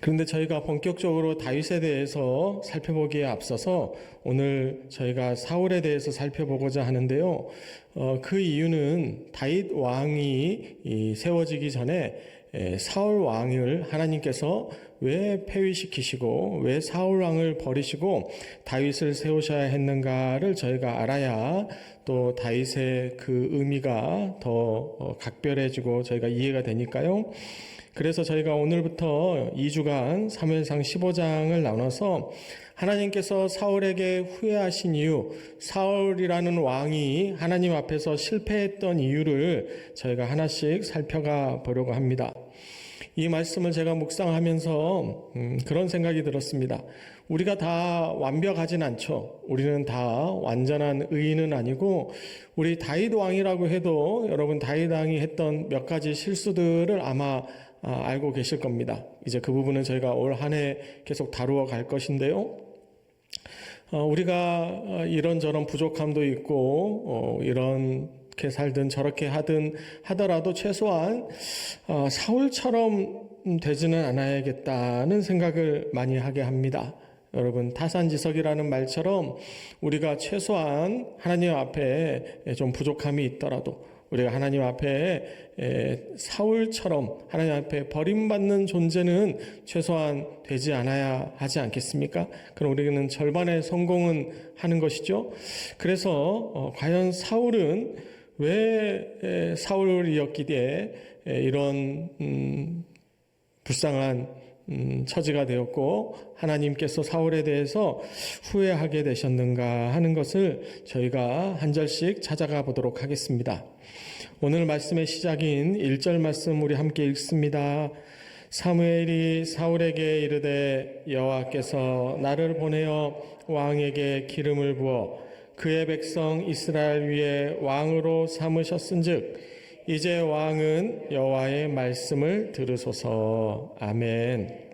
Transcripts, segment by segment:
그런데 저희가 본격적으로 다윗에 대해서 살펴보기에 앞서서 오늘 저희가 사울에 대해서 살펴보고자 하는데요. 그 이유는 다윗 왕이 세워지기 전에 사울 왕을 하나님께서 왜 폐위시키시고 왜 사울 왕을 버리시고 다윗을 세우셔야 했는가를 저희가 알아야 또 다윗의 그 의미가 더 각별해지고 저희가 이해가 되니까요. 그래서 저희가 오늘부터 2주간 사무엘상 15장을 나눠서 하나님께서 사울에게 후회하신 이유, 사울이라는 왕이 하나님 앞에서 실패했던 이유를 저희가 하나씩 살펴가 보려고 합니다. 이 말씀을 제가 묵상하면서 그런 생각이 들었습니다. 우리가 다 완벽하진 않죠. 우리는 다 완전한 의인은 아니고 우리 다윗 왕이라고 해도 여러분 다윗 왕이 했던 몇 가지 실수들을 아마 알고 계실 겁니다. 이제 그 부분은 저희가 올 한 해 계속 다루어 갈 것인데요. 우리가 이런저런 부족함도 있고 이렇게 살든 저렇게 하든 하더라도 최소한 사울처럼 되지는 않아야겠다는 생각을 많이 하게 합니다. 여러분, 타산지석이라는 말처럼 우리가 최소한 하나님 앞에 좀 부족함이 있더라도 우리가 하나님 앞에 사울처럼 하나님 앞에 버림받는 존재는 최소한 되지 않아야 하지 않겠습니까? 그럼 우리는 절반의 성공은 하는 것이죠. 그래서 과연 사울은 왜 사울이었기에 이런 불쌍한 처지가 되었고 하나님께서 사울에 대해서 후회하게 되셨는가 하는 것을 저희가 한 절씩 찾아가 보도록 하겠습니다. 오늘 말씀의 시작인 1절 말씀 우리 함께 읽습니다. 사무엘이 사울에게 이르되 여호와께서 나를 보내어 왕에게 기름을 부어 그의 백성 이스라엘 위에 왕으로 삼으셨은즉 이제 왕은 여호와의 말씀을 들으소서. 아멘.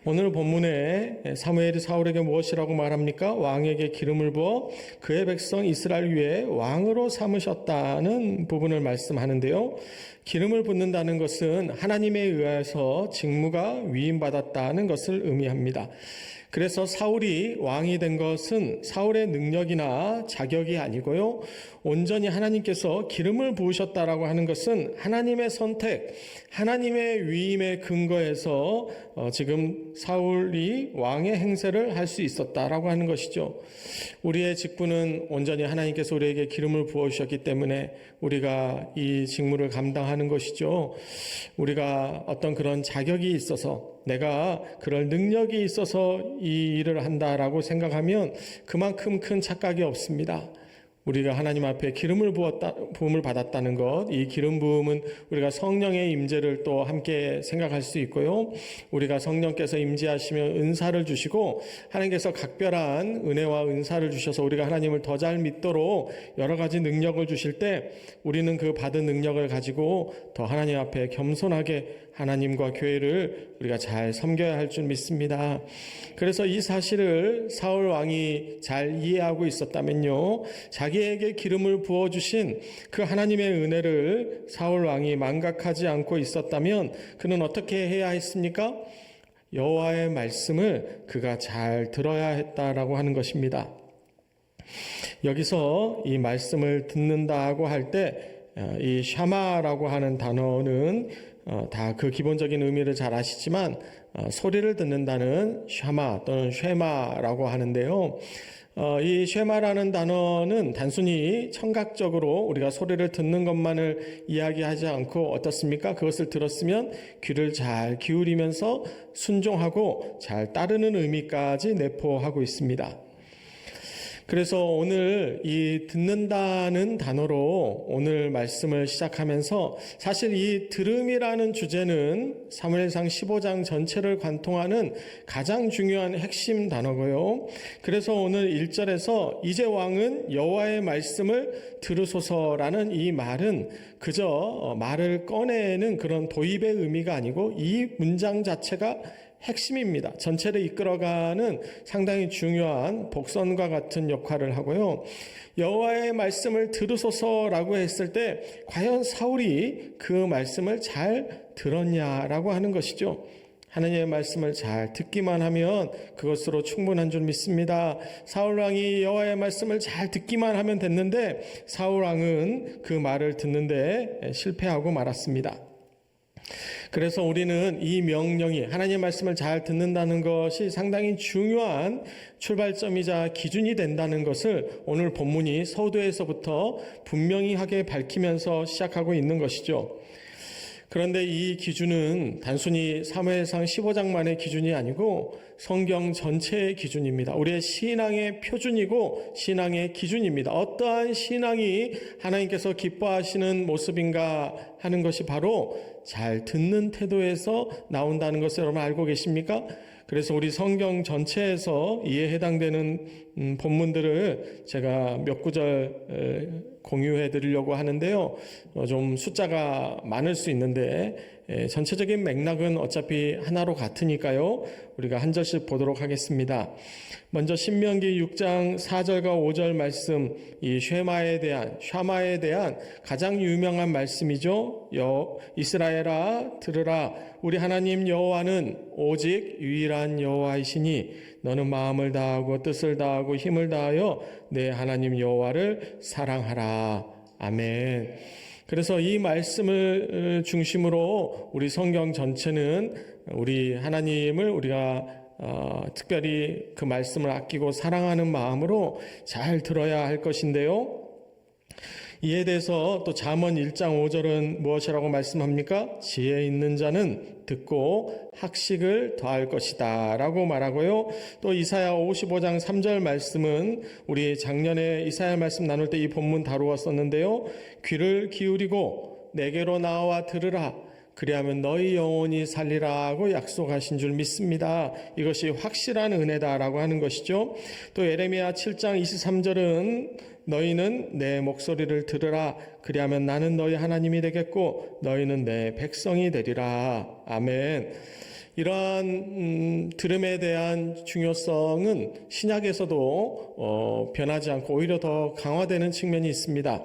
오늘 본문에 사무엘이 사울에게 무엇이라고 말합니까? 왕에게 기름을 부어 그의 백성 이스라엘 위에 왕으로 삼으셨다는 부분을 말씀하는데요. 기름을 붓는다는 것은 하나님에 의해서 직무가 위임받았다는 것을 의미합니다. 그래서 사울이 왕이 된 것은 사울의 능력이나 자격이 아니고요. 온전히 하나님께서 기름을 부으셨다라고 하는 것은 하나님의 선택, 하나님의 위임에 근거해서 지금 사울이 왕의 행세를 할 수 있었다라고 하는 것이죠. 우리의 직분은 온전히 하나님께서 우리에게 기름을 부어주셨기 때문에 우리가 이 직무를 감당하는 것이죠. 우리가 어떤 그런 자격이 있어서 내가 그럴 능력이 있어서 이 일을 한다라고 생각하면 그만큼 큰 착각이 없습니다. 우리가 하나님 앞에 부음을 받았다는 것, 이 기름 부음은 우리가 성령의 임재를 또 함께 생각할 수 있고요. 우리가 성령께서 임재하시면 은사를 주시고 하나님께서 각별한 은혜와 은사를 주셔서 우리가 하나님을 더 잘 믿도록 여러 가지 능력을 주실 때 우리는 그 받은 능력을 가지고 더 하나님 앞에 겸손하게 하나님과 교회를 우리가 잘 섬겨야 할 줄 믿습니다. 그래서 이 사실을 사울 왕이 잘 이해하고 있었다면요, 자기에게 기름을 부어주신 그 하나님의 은혜를 사울 왕이 망각하지 않고 있었다면 그는 어떻게 해야 했습니까? 여호와의 말씀을 그가 잘 들어야 했다라고 하는 것입니다. 여기서 이 말씀을 듣는다고 할 때 이 샤마라고 하는 단어는 다 그 기본적인 의미를 잘 아시지만 소리를 듣는다는 샤마 또는 쉐마라고 하는데요. 이 쉐마라는 단어는 단순히 청각적으로 우리가 소리를 듣는 것만을 이야기하지 않고 어떻습니까? 그것을 들었으면 귀를 잘 기울이면서 순종하고 잘 따르는 의미까지 내포하고 있습니다. 그래서 오늘 이 듣는다는 단어로 오늘 말씀을 시작하면서 사실 이 들음이라는 주제는 사무엘상 15장 전체를 관통하는 가장 중요한 핵심 단어고요. 그래서 오늘 1절에서 이제 왕은 여호와의 말씀을 들으소서라는 이 말은 그저 말을 꺼내는 그런 도입의 의미가 아니고 이 문장 자체가 핵심입니다. 전체를 이끌어가는 상당히 중요한 복선과 같은 역할을 하고요. 여호와의 말씀을 들으소서라고 했을 때 과연 사울이 그 말씀을 잘 들었냐라고 하는 것이죠. 하나님의 말씀을 잘 듣기만 하면 그것으로 충분한 줄 믿습니다. 사울 왕이 여호와의 말씀을 잘 듣기만 하면 됐는데 사울 왕은 그 말을 듣는데 실패하고 말았습니다. 그래서 우리는 이 명령이 하나님의 말씀을 잘 듣는다는 것이 상당히 중요한 출발점이자 기준이 된다는 것을 오늘 본문이 서두에서부터 분명히 하게 밝히면서 시작하고 있는 것이죠. 그런데 이 기준은 단순히 사무엘상 15장만의 기준이 아니고 성경 전체의 기준입니다. 우리의 신앙의 표준이고 신앙의 기준입니다. 어떠한 신앙이 하나님께서 기뻐하시는 모습인가 하는 것이 바로 잘 듣는 태도에서 나온다는 것을 여러분 알고 계십니까? 그래서 우리 성경 전체에서 이에 해당되는 본문들을 제가 몇 구절 공유해 드리려고 하는데요. 좀 숫자가 많을 수 있는데 전체적인 맥락은 어차피 하나로 같으니까요. 우리가 한 절씩 보도록 하겠습니다. 먼저 신명기 6장 4절과 5절 말씀, 이 샤마에 대한 가장 유명한 말씀이죠. 이스라엘아 들으라, 우리 하나님 여호와는 오직 유일한 여호와이시니 너는 마음을 다하고 뜻을 다하고 힘을 다하여 내 하나님 여호와를 사랑하라. 아멘. 그래서 이 말씀을 중심으로 우리 성경 전체는 우리 하나님을 우리가 특별히 그 말씀을 아끼고 사랑하는 마음으로 잘 들어야 할 것인데요. 이에 대해서 또 잠언 1장 5절은 무엇이라고 말씀합니까? 지혜 있는 자는 듣고 학식을 더할 것이다 라고 말하고요. 또 이사야 55장 3절 말씀은 우리 작년에 이사야 말씀 나눌 때 이 본문 다루었었는데요. 귀를 기울이고 내게로 나와 들으라. 그리하면 너희 영혼이 살리라고 약속하신 줄 믿습니다. 이것이 확실한 은혜다라고 하는 것이죠. 또 예레미야 7장 23절은 너희는 내 목소리를 들으라. 그리하면 나는 너희 하나님이 되겠고 너희는 내 백성이 되리라. 아멘. 이러한 들음에 대한 중요성은 신약에서도 변하지 않고 오히려 더 강화되는 측면이 있습니다.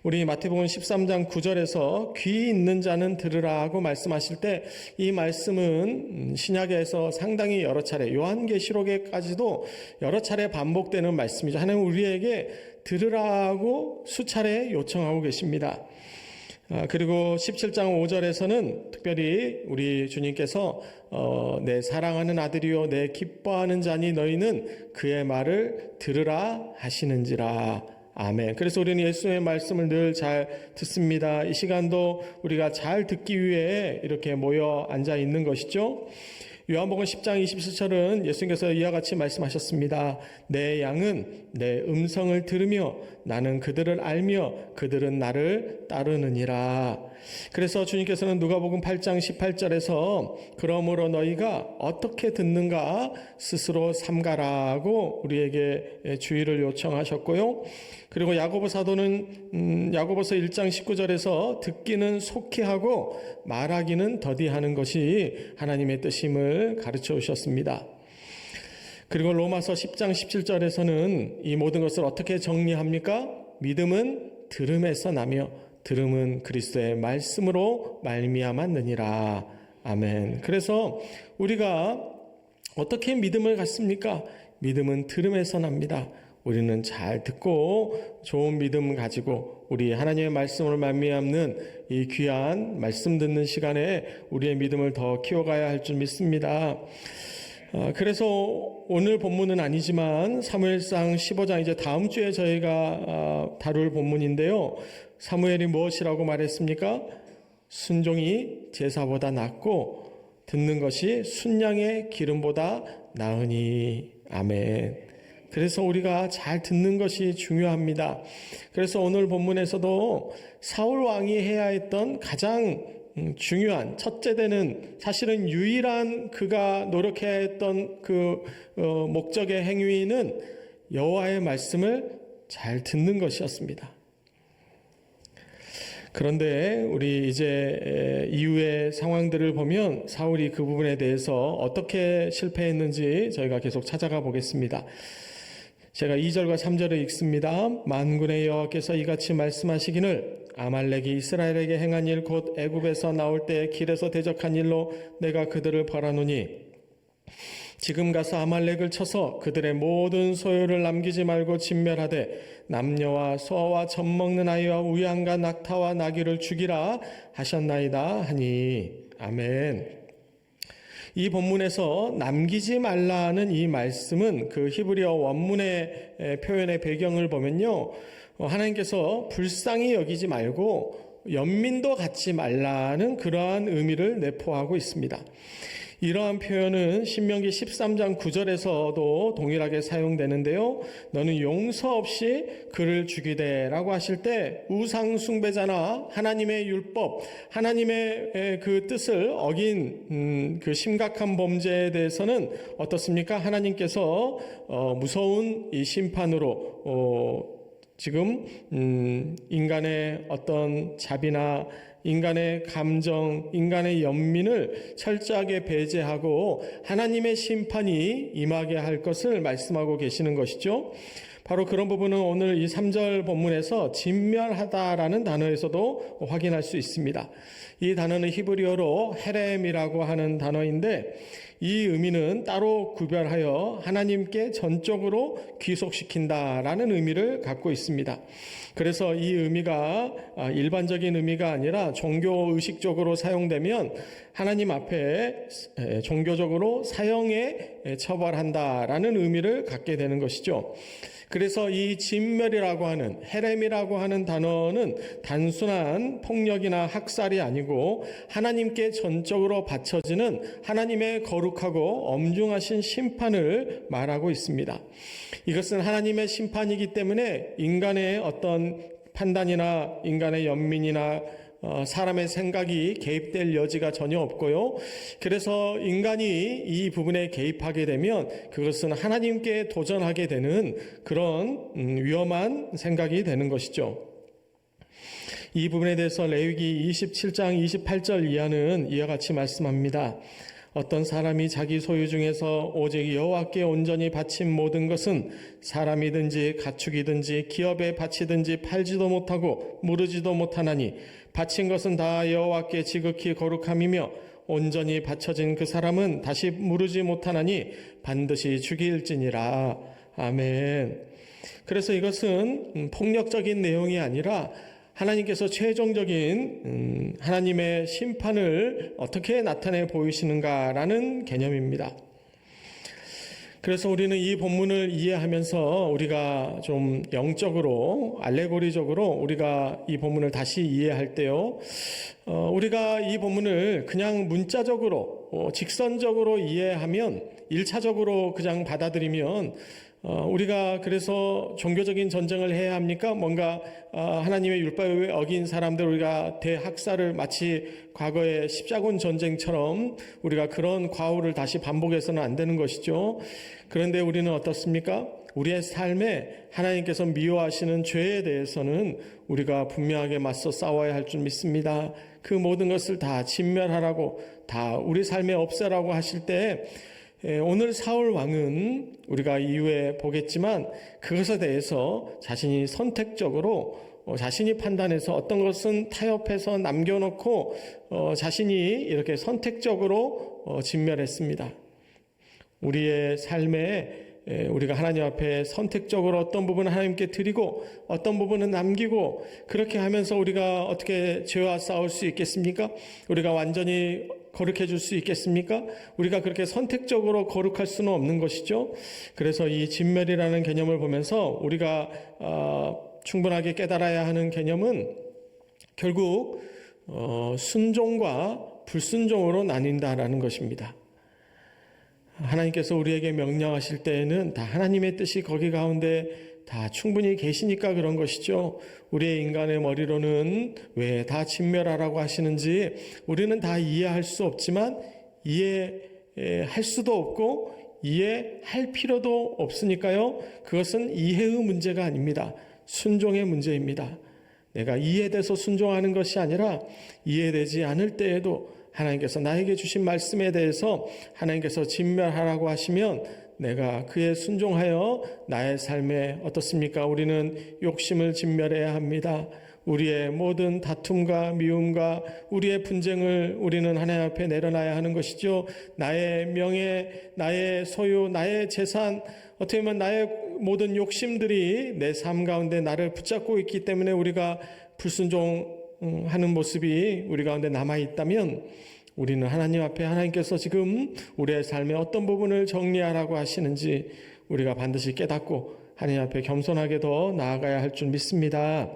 우리 마태복음 13장 9절에서 귀 있는 자는 들으라 하고 말씀하실 때 이 말씀은 신약에서 상당히 여러 차례, 요한계시록에까지도 여러 차례 반복되는 말씀이죠. 하나님 우리에게 들으라고 수차례 요청하고 계십니다. 그리고 17장 5절에서는 특별히 우리 주님께서 내 사랑하는 아들이요 내 기뻐하는 자니 너희는 그의 말을 들으라 하시는지라. 아멘. 그래서 우리는 예수의 말씀을 늘 잘 듣습니다. 이 시간도 우리가 잘 듣기 위해 이렇게 모여 앉아 있는 것이죠. 요한복음 10장 27절은 예수님께서 이와 같이 말씀하셨습니다. 내 양은 내 음성을 들으며 나는 그들을 알며 그들은 나를 따르느니라. 그래서 주님께서는 누가복음 8장 18절에서 그러므로 너희가 어떻게 듣는가 스스로 삼가라고 우리에게 주의를 요청하셨고요. 그리고 야고보 사도는 야고보서 1장 19절에서 듣기는 속히 하고 말하기는 더디하는 것이 하나님의 뜻임을 가르쳐 주셨습니다. 그리고 로마서 10장 17절에서는 이 모든 것을 어떻게 정리합니까? 믿음은 들음에서 나며 들음은 그리스도의 말씀으로 말미암았느니라. 아멘. 그래서 우리가 어떻게 믿음을 갖습니까? 믿음은 들음에서 납니다. 우리는 잘 듣고 좋은 믿음 가지고 우리 하나님의 말씀으로 말미암는 이 귀한 말씀 듣는 시간에 우리의 믿음을 더 키워가야 할 줄 믿습니다. 그래서 오늘 본문은 아니지만 사무엘상 15장 이제 다음 주에 저희가 다룰 본문인데요. 사무엘이 무엇이라고 말했습니까? 순종이 제사보다 낫고 듣는 것이 순양의 기름보다 나으니. 아멘. 그래서 우리가 잘 듣는 것이 중요합니다. 그래서 오늘 본문에서도 사울 왕이 해야 했던 가장 중요한 첫째 되는 사실은 유일한 그가 노력해야 했던 그 목적의 행위는 여호와의 말씀을 잘 듣는 것이었습니다. 그런데 우리 이제 이후의 상황들을 보면 사울이 그 부분에 대해서 어떻게 실패했는지 저희가 계속 찾아가 보겠습니다. 제가 2절과 3절을 읽습니다. 만군의 여호와께서 이같이 말씀하시기를 아말렉이 이스라엘에게 행한 일 곧 애굽에서 나올 때 길에서 대적한 일로 내가 그들을 벌하노니 지금 가서 아말렉을 쳐서 그들의 모든 소유를 남기지 말고 진멸하되 남녀와 소아와 젖먹는 아이와 우양과 낙타와 나귀를 죽이라 하셨나이다 하니. 아멘. 이 본문에서 남기지 말라는 이 말씀은 그 히브리어 원문의 표현의 배경을 보면요, 하나님께서 불쌍히 여기지 말고 연민도 갖지 말라는 그러한 의미를 내포하고 있습니다. 이러한 표현은 신명기 13장 9절에서도 동일하게 사용되는데요. 너는 용서 없이 그를 죽이되 라고 하실 때 우상 숭배자나 하나님의 율법, 하나님의 그 뜻을 어긴 그 심각한 범죄에 대해서는 어떻습니까? 하나님께서 무서운 이 심판으로 지금 인간의 어떤 자비나 인간의 감정, 인간의 연민을 철저하게 배제하고 하나님의 심판이 임하게 할 것을 말씀하고 계시는 것이죠. 바로 그런 부분은 오늘 이 3절 본문에서 진멸하다라는 단어에서도 확인할 수 있습니다. 이 단어는 히브리어로 헤렘이라고 하는 단어인데 이 의미는 따로 구별하여 하나님께 전적으로 귀속시킨다라는 의미를 갖고 있습니다. 그래서 이 의미가 일반적인 의미가 아니라 종교의식적으로 사용되면 하나님 앞에 종교적으로 사형에 처벌한다라는 의미를 갖게 되는 것이죠. 그래서 이 진멸이라고 하는 헤렘이라고 하는 단어는 단순한 폭력이나 학살이 아니고 하나님께 전적으로 바쳐지는 하나님의 거룩하고 엄중하신 심판을 말하고 있습니다. 이것은 하나님의 심판이기 때문에 인간의 어떤 판단이나 인간의 연민이나 사람의 생각이 개입될 여지가 전혀 없고요. 그래서 인간이 이 부분에 개입하게 되면 그것은 하나님께 도전하게 되는 그런 위험한 생각이 되는 것이죠. 이 부분에 대해서 레위기 27장 28절 이하는 이와 같이 말씀합니다. 어떤 사람이 자기 소유 중에서 오직 여호와께 온전히 바친 모든 것은 사람이든지 가축이든지 기업에 바치든지 팔지도 못하고 무르지도 못하나니 바친 것은 다 여호와께 지극히 거룩함이며 온전히 바쳐진 그 사람은 다시 무르지 못하나니 반드시 죽일지니라. 아멘. 그래서 이것은 폭력적인 내용이 아니라 하나님께서 최종적인 하나님의 심판을 어떻게 나타내 보이시는가라는 개념입니다. 그래서 우리는 이 본문을 이해하면서 우리가 좀 영적으로 알레고리적으로 우리가 이 본문을 다시 이해할 때요, 우리가 이 본문을 그냥 문자적으로 직선적으로 이해하면 1차적으로 그냥 받아들이면 우리가 그래서 종교적인 전쟁을 해야 합니까? 뭔가 하나님의 율법에 어긴 사람들 우리가 대학살을 마치 과거의 십자군 전쟁처럼 우리가 그런 과오를 다시 반복해서는 안 되는 것이죠. 그런데 우리는 어떻습니까? 우리의 삶에 하나님께서 미워하시는 죄에 대해서는 우리가 분명하게 맞서 싸워야 할 줄 믿습니다. 그 모든 것을 다 진멸하라고, 다 우리 삶에 없애라고 하실 때 오늘 사울 왕은 우리가 이후에 보겠지만 그것에 대해서 자신이 선택적으로 자신이 판단해서 어떤 것은 타협해서 남겨놓고 자신이 이렇게 선택적으로 진멸했습니다. 우리의 삶에 우리가 하나님 앞에 선택적으로 어떤 부분은 하나님께 드리고 어떤 부분은 남기고 그렇게 하면서 우리가 어떻게 죄와 싸울 수 있겠습니까? 우리가 완전히 거룩해질 수 있겠습니까? 우리가 그렇게 선택적으로 거룩할 수는 없는 것이죠. 그래서 이 진멸이라는 개념을 보면서 우리가 충분하게 깨달아야 하는 개념은 결국 순종과 불순종으로 나뉜다라는 것입니다. 하나님께서 우리에게 명령하실 때에는 다 하나님의 뜻이 거기 가운데 다 충분히 계시니까 그런 것이죠. 우리의 인간의 머리로는 왜 다 진멸하라고 하시는지 우리는 다 이해할 수 없지만 이해할 수도 없고 이해할 필요도 없으니까요. 그것은 이해의 문제가 아닙니다. 순종의 문제입니다. 내가 이해돼서 순종하는 것이 아니라 이해되지 않을 때에도 하나님께서 나에게 주신 말씀에 대해서 하나님께서 진멸하라고 하시면 내가 그에 순종하여 나의 삶에 어떻습니까? 우리는 욕심을 진멸해야 합니다. 우리의 모든 다툼과 미움과 우리의 분쟁을 우리는 하나님 앞에 내려놔야 하는 것이죠. 나의 명예, 나의 소유, 나의 재산, 어떻게 보면 나의 모든 욕심들이 내 삶 가운데 나를 붙잡고 있기 때문에 우리가 불순종하는 모습이 우리 가운데 남아있다면 우리는 하나님 앞에 하나님께서 지금 우리의 삶의 어떤 부분을 정리하라고 하시는지 우리가 반드시 깨닫고 하나님 앞에 겸손하게 더 나아가야 할 줄 믿습니다.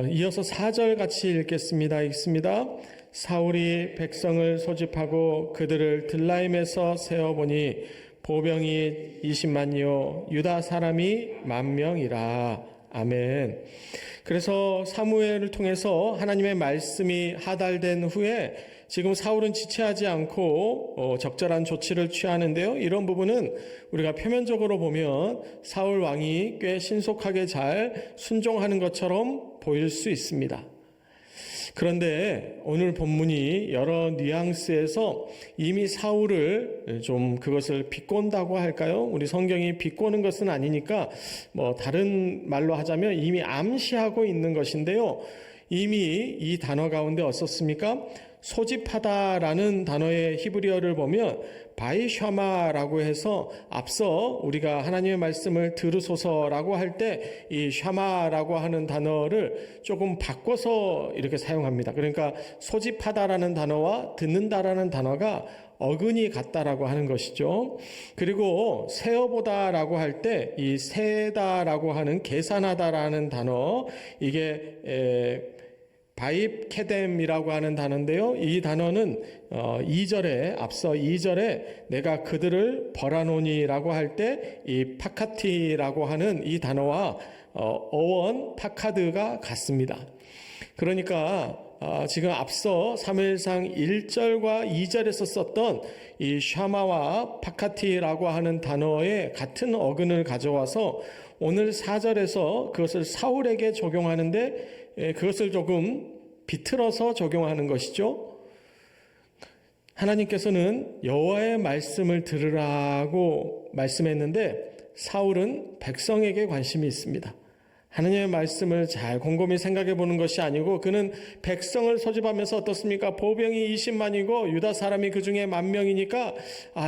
이어서 4절 같이 읽겠습니다. 읽습니다. 사울이 백성을 소집하고 그들을 들라임에서 세어보니 보병이 20만이요 유다 사람이 10,000명이라. 아멘. 그래서 사무엘을 통해서 하나님의 말씀이 하달된 후에 지금 사울은 지체하지 않고 적절한 조치를 취하는데요. 이런 부분은 우리가 표면적으로 보면 사울 왕이 꽤 신속하게 잘 순종하는 것처럼 보일 수 있습니다. 그런데 오늘 본문이 여러 뉘앙스에서 이미 사울을 좀 그것을 비꼰다고 할까요? 우리 성경이 비꼬는 것은 아니니까 다른 말로 하자면 이미 암시하고 있는 것인데요. 이미 이 단어 가운데 어떻습니까? 소집하다라는 단어의 히브리어를 보면 바이샤마라고 해서 앞서 우리가 하나님의 말씀을 들으소서라고 할 때 이 샤마라고 하는 단어를 조금 바꿔서 이렇게 사용합니다. 그러니까 소집하다라는 단어와 듣는다라는 단어가 어근이 같다라고 하는 것이죠. 그리고 세어보다라고 할 때 이 세다라고 하는 계산하다라는 단어, 이게 바입케뎀이라고 하는 단어인데요. 이 단어는 2절에 앞서 2절에 내가 그들을 벌하노니라고 할 때 이 파카티라고 하는 이 단어와 어원 파카드가 같습니다. 그러니까 지금 앞서 사무엘상 1절과 2절에서 썼던 이 샤마와 파카티라고 하는 단어의 같은 어근을 가져와서 오늘 4절에서 그것을 사울에게 적용하는데 그것을 조금 비틀어서 적용하는 것이죠. 하나님께서는 여호와의 말씀을 들으라고 말씀했는데 사울은 백성에게 관심이 있습니다. 하나님의 말씀을 잘 곰곰이 생각해 보는 것이 아니고 그는 백성을 소집하면서 어떻습니까? 보병이 20만이고 유다 사람이 그 중에 10,000명이니까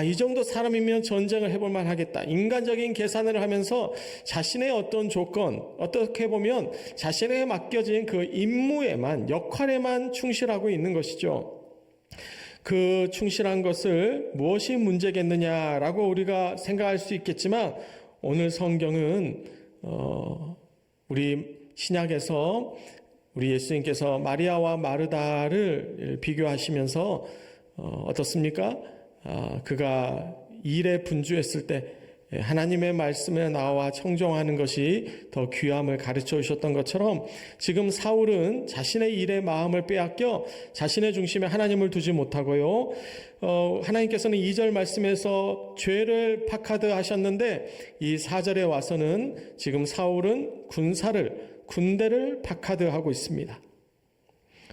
이 정도 사람이면 전쟁을 해볼 만하겠다. 인간적인 계산을 하면서 자신의 어떤 조건, 어떻게 보면 자신에게 맡겨진 그 임무에만, 역할에만 충실하고 있는 것이죠. 그 충실한 것을 무엇이 문제겠느냐라고 우리가 생각할 수 있겠지만 오늘 성경은 우리 신약에서 우리 예수님께서 마리아와 마르다를 비교하시면서 어떻습니까? 그가 일에 분주했을 때 하나님의 말씀에 나와 청종하는 것이 더 귀함을 가르쳐 주셨던 것처럼 지금 사울은 자신의 일에 마음을 빼앗겨 자신의 중심에 하나님을 두지 못하고요. 하나님께서는 2절 말씀에서 죄를 파카드 하셨는데 이 4절에 와서는 지금 사울은 군대를 파카드하고 있습니다.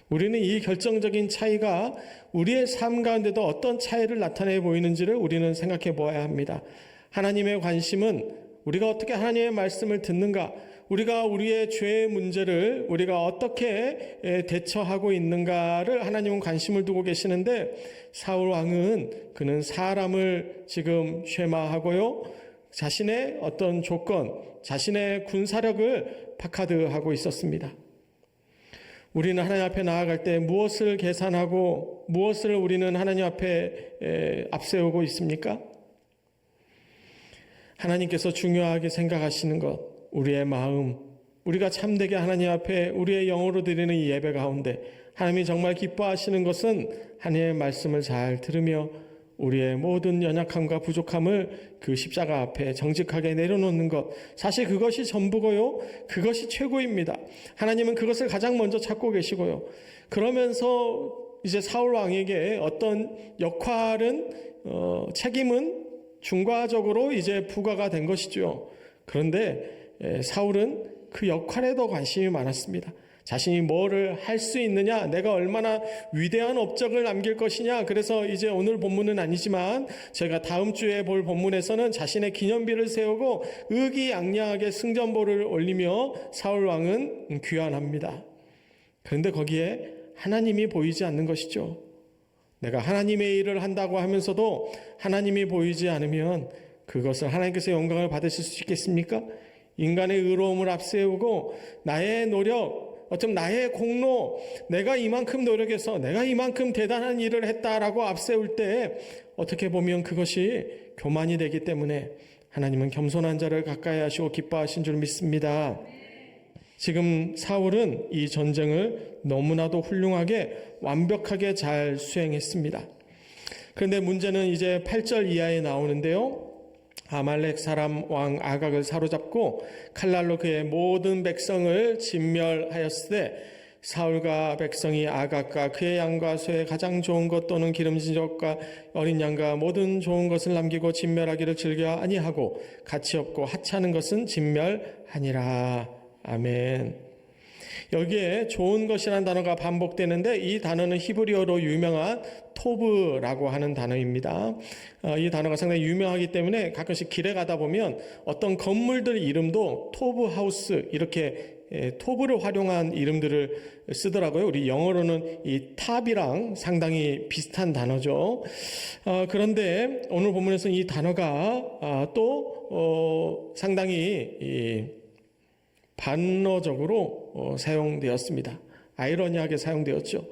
우리는 이 결정적인 차이가 우리의 삶 가운데도 어떤 차이를 나타내 보이는지를 우리는 생각해 보아야 합니다. 하나님의 관심은 우리가 어떻게 하나님의 말씀을 듣는가, 우리가 우리의 죄의 문제를 우리가 어떻게 대처하고 있는가를 하나님은 관심을 두고 계시는데 사울 왕은 그는 사람을 지금 쉐마하고요, 자신의 어떤 조건, 자신의 군사력을 파카드하고 있었습니다. 우리는 하나님 앞에 나아갈 때 무엇을 계산하고 무엇을 우리는 하나님 앞에 앞세우고 있습니까? 하나님께서 중요하게 생각하시는 것, 우리의 마음, 우리가 참되게 하나님 앞에 우리의 영으로 드리는 이 예배 가운데 하나님이 정말 기뻐하시는 것은 하나님의 말씀을 잘 들으며 우리의 모든 연약함과 부족함을 그 십자가 앞에 정직하게 내려놓는 것, 사실 그것이 전부고요, 그것이 최고입니다. 하나님은 그것을 가장 먼저 찾고 계시고요. 그러면서 이제 사울 왕에게 어떤 역할은 책임은 중과적으로 이제 부과가 된 것이죠. 그런데 사울은 그 역할에 더 관심이 많았습니다. 자신이 뭐를 할 수 있느냐, 내가 얼마나 위대한 업적을 남길 것이냐. 그래서 이제 오늘 본문은 아니지만 제가 다음 주에 볼 본문에서는 자신의 기념비를 세우고 의기양양하게 승전보를 올리며 사울 왕은 귀환합니다. 그런데 거기에 하나님이 보이지 않는 것이죠. 내가 하나님의 일을 한다고 하면서도 하나님이 보이지 않으면 그것을 하나님께서 영광을 받으실 수 있겠습니까? 인간의 의로움을 앞세우고 나의 노력, 어쩌면 나의 공로, 내가 이만큼 노력해서 내가 이만큼 대단한 일을 했다라고 앞세울 때 어떻게 보면 그것이 교만이 되기 때문에 하나님은 겸손한 자를 가까이 하시고 기뻐하신 줄 믿습니다. 지금 사울은 이 전쟁을 너무나도 훌륭하게 완벽하게 잘 수행했습니다. 그런데 문제는 이제 8절 이하에 나오는데요. 아말렉 사람 왕 아각을 사로잡고 칼날로 그의 모든 백성을 진멸하였을 때 사울과 백성이 아각과 그의 양과 소의 가장 좋은 것 또는 기름진 젖과 어린 양과 모든 좋은 것을 남기고 진멸하기를 즐겨 아니하고 가치 없고 하찮은 것은 진멸하니라. 아멘. 여기에 좋은 것이라는 단어가 반복되는데 이 단어는 히브리어로 유명한 토브라고 하는 단어입니다. 이 단어가 상당히 유명하기 때문에 가끔씩 길에 가다 보면 어떤 건물들 이름도 토브 하우스 이렇게 토브를 활용한 이름들을 쓰더라고요. 우리 영어로는 이 탑이랑 상당히 비슷한 단어죠. 그런데 오늘 본문에서는 이 단어가 또 상당히 반어적으로 사용되었습니다. 아이러니하게 사용되었죠.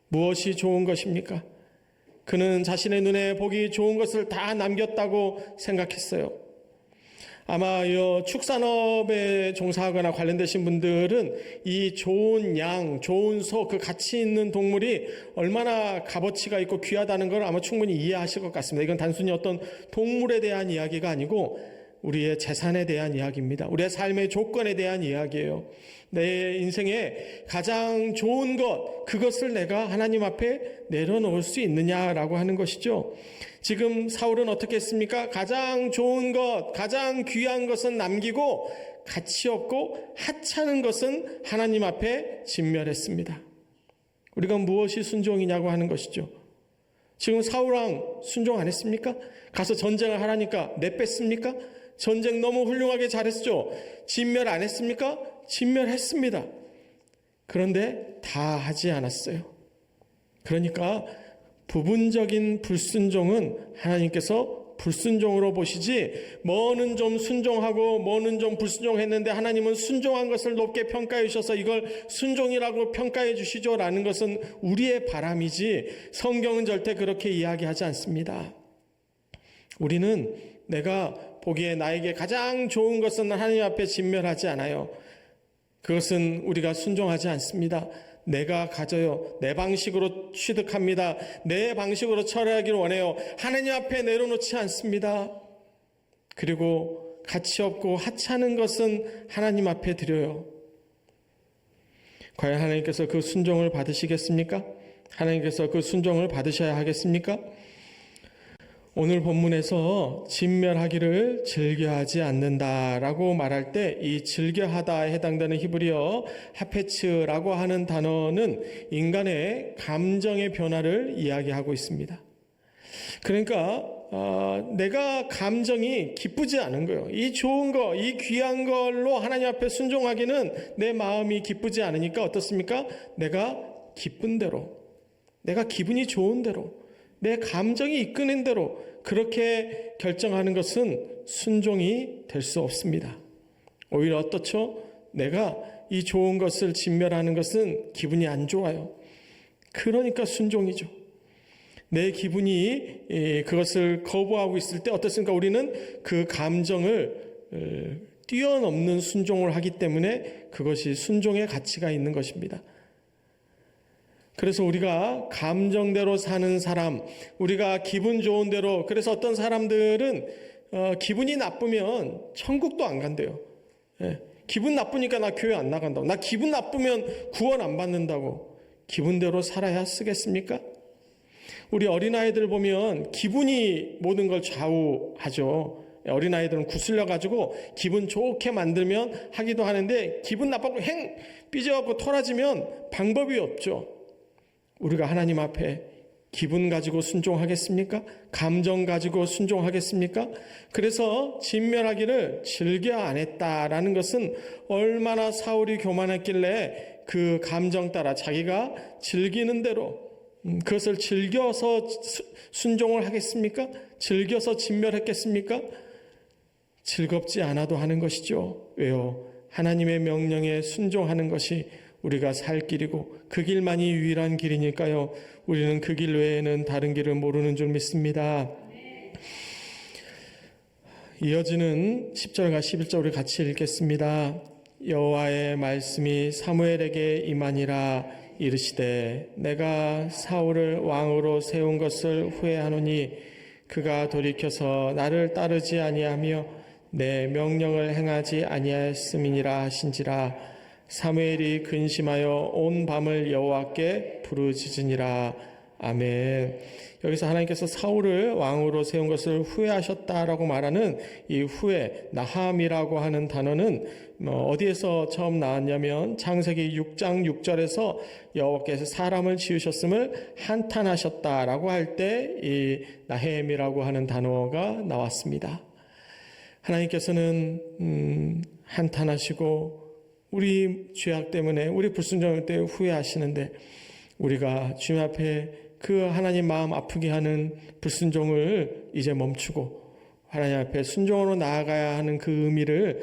무엇이 좋은 것입니까? 그는 자신의 눈에 보기 좋은 것을 다 남겼다고 생각했어요. 아마 축산업에 종사하거나 관련되신 분들은 이 좋은 양, 좋은 소, 그 가치 있는 동물이 얼마나 값어치가 있고 귀하다는 걸 아마 충분히 이해하실 것 같습니다. 이건 단순히 어떤 동물에 대한 이야기가 아니고 우리의 재산에 대한 이야기입니다. 우리의 삶의 조건에 대한 이야기예요. 내 인생에 가장 좋은 것, 그것을 내가 하나님 앞에 내려놓을 수 있느냐라고 하는 것이죠. 지금 사울은 어떻게 했습니까? 가장 좋은 것, 가장 귀한 것은 남기고 가치 없고 하찮은 것은 하나님 앞에 진멸했습니다. 우리가 무엇이 순종이냐고 하는 것이죠. 지금 사울왕 순종 안 했습니까? 가서 전쟁을 하라니까 내뺐습니까? 전쟁 너무 훌륭하게 잘했죠. 진멸 안 했습니까? 진멸했습니다. 그런데 다 하지 않았어요. 그러니까 부분적인 불순종은 하나님께서 불순종으로 보시지, 뭐는 좀 순종하고 뭐는 좀 불순종했는데 하나님은 순종한 것을 높게 평가해 주셔서 이걸 순종이라고 평가해 주시죠라는 것은 우리의 바람이지 성경은 절대 그렇게 이야기하지 않습니다. 우리는 내가 보기에 나에게 가장 좋은 것은 하나님 앞에 진멸하지 않아요. 그것은 우리가 순종하지 않습니다. 내가 가져요. 내 방식으로 취득합니다. 내 방식으로 처리하기를 원해요. 하나님 앞에 내려놓지 않습니다. 그리고 가치 없고 하찮은 것은 하나님 앞에 드려요. 과연 하나님께서 그 순종을 받으시겠습니까? 하나님께서 그 순종을 받으셔야 하겠습니까? 오늘 본문에서 진멸하기를 즐겨하지 않는다라고 말할 때 이 즐겨하다에 해당되는 히브리어 하페츠라고 하는 단어는 인간의 감정의 변화를 이야기하고 있습니다. 그러니까 내가 감정이 기쁘지 않은 거예요. 이 좋은 거, 이 귀한 걸로 하나님 앞에 순종하기는 내 마음이 기쁘지 않으니까 어떻습니까? 내가 기쁜 대로, 내가 기분이 좋은 대로, 내 감정이 이끄는 대로 그렇게 결정하는 것은 순종이 될 수 없습니다. 오히려 어떻죠? 내가 이 좋은 것을 진멸하는 것은 기분이 안 좋아요. 그러니까 순종이죠. 내 기분이 그것을 거부하고 있을 때 어떻습니까? 우리는 그 감정을 뛰어넘는 순종을 하기 때문에 그것이 순종의 가치가 있는 것입니다. 그래서 우리가 감정대로 사는 사람, 우리가 기분 좋은 대로, 그래서 어떤 사람들은 기분이 나쁘면 천국도 안 간대요. 기분 나쁘니까 나 교회 안 나간다고, 나 기분 나쁘면 구원 안 받는다고. 기분대로 살아야 쓰겠습니까? 우리 어린아이들 보면 기분이 모든 걸 좌우하죠. 어린아이들은 구슬려 가지고 기분 좋게 만들면 하기도 하는데 기분 나빠고 삐져갖고 토라지면 방법이 없죠. 우리가 하나님 앞에 기분 가지고 순종하겠습니까? 감정 가지고 순종하겠습니까? 그래서 진멸하기를 즐겨 안 했다라는 것은 얼마나 사울이 교만했길래 그 감정 따라 자기가 즐기는 대로 그것을 즐겨서 순종을 하겠습니까? 즐겨서 진멸했겠습니까? 즐겁지 않아도 하는 것이죠. 왜요? 하나님의 명령에 순종하는 것이 우리가 살 길이고 그 길만이 유일한 길이니까요. 우리는 그 길 외에는 다른 길을 모르는 줄 믿습니다. 이어지는 10절과 11절 우리 같이 읽겠습니다. 여호와의 말씀이 사무엘에게 임하니라. 이르시되 내가 사울을 왕으로 세운 것을 후회하노니 그가 돌이켜서 나를 따르지 아니하며 내 명령을 행하지 아니하였음이니라 하신지라. 사무엘이 근심하여 온 밤을 여호와께 부르짖으니라. 아멘. 여기서 하나님께서 사울을 왕으로 세운 것을 후회하셨다라고 말하는 이 후회, 나함이라고 하는 단어는 어디에서 처음 나왔냐면 창세기 6장 6절에서 여호와께서 사람을 지으셨음을 한탄하셨다라고 할 때 이 나햄이라고 하는 단어가 나왔습니다. 하나님께서는 한탄하시고 우리 죄악 때문에 우리 불순종 때문에 후회하시는데 우리가 주님 앞에 그 하나님 마음 아프게 하는 불순종을 이제 멈추고 하나님 앞에 순종으로 나아가야 하는 그 의미를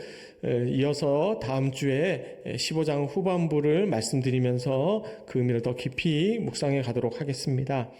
이어서 다음 주에 15장 후반부를 말씀드리면서 그 의미를 더 깊이 묵상해 가도록 하겠습니다.